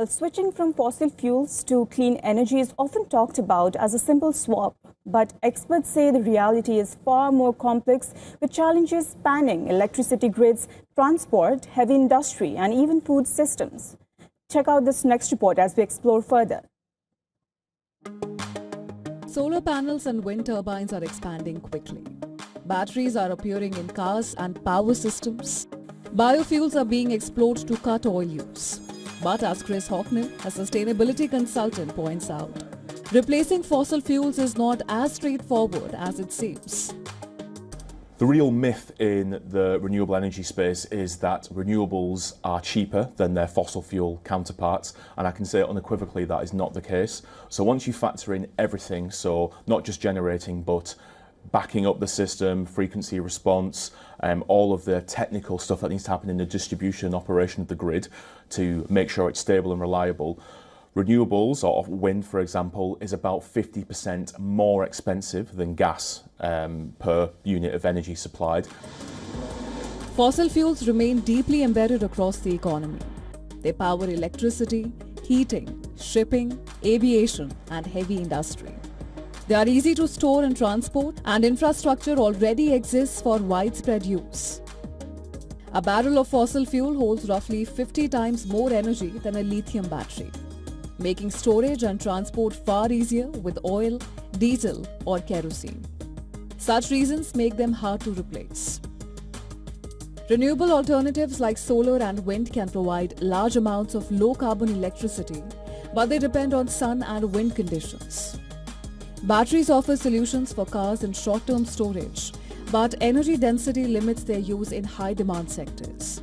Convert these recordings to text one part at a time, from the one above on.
Well, switching from fossil fuels to clean energy is often talked about as a simple swap, but experts say the reality is far more complex, with challenges spanning electricity grids, transport, heavy industry, and even food systems. Check out this next report as we explore further. Solar panels and wind turbines are expanding quickly. Batteries are appearing in cars and power systems. Biofuels are being explored to cut oil use. But as Chris Hocknell, a sustainability consultant, points out, replacing fossil fuels is not as straightforward as it seems. The real myth in the renewable energy space is that renewables are cheaper than their fossil fuel counterparts, and I can say unequivocally that is not the case. So once you factor in everything, so not just generating but backing up the system, frequency response, all of the technical stuff that needs to happen in the distribution and operation of the grid to make sure it's stable and reliable. Renewables, or wind for example, is about 50% more expensive than gas per unit of energy supplied. Fossil fuels remain deeply embedded across the economy. They power electricity, heating, shipping, aviation, and heavy industry. They are easy to store and transport, and infrastructure already exists for widespread use. A barrel of fossil fuel holds roughly 50 times more energy than a lithium battery, making storage and transport far easier with oil, diesel, or kerosene. Such reasons make them hard to replace. Renewable alternatives like solar and wind can provide large amounts of low-carbon electricity, but they depend on sun and wind conditions. Batteries offer solutions for cars and short-term storage, but energy density limits their use in high-demand sectors.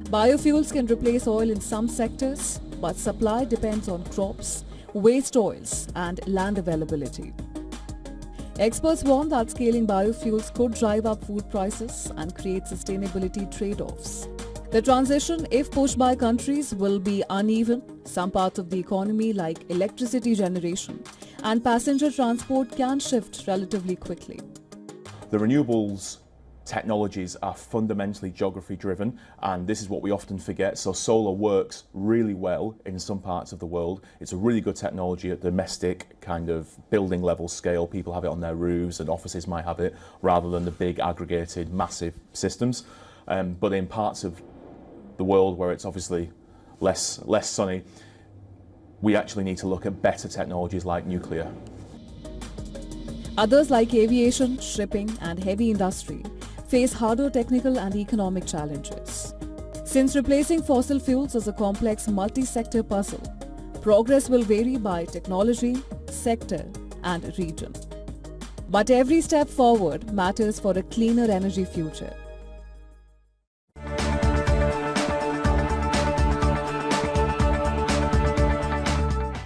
Biofuels can replace oil in some sectors, but supply depends on crops, waste oils, and land availability. Experts warn that scaling biofuels could drive up food prices and create sustainability trade-offs. The transition, if pushed by countries, will be uneven. Some parts of the economy, like electricity generation and passenger transport, can shift relatively quickly. The renewables technologies are fundamentally geography driven, and this is what we often forget. So solar works really well in some parts of the world. It's a really good technology at domestic kind of building level scale. People have it on their roofs and offices might have it, rather than the big aggregated massive systems. But in parts of the world where it's obviously less sunny, we actually need to look at better technologies like nuclear. Others like aviation, shipping, and heavy industry face harder technical and economic challenges. Since replacing fossil fuels is a complex multi-sector puzzle, progress will vary by technology, sector, and region. But every step forward matters for a cleaner energy future.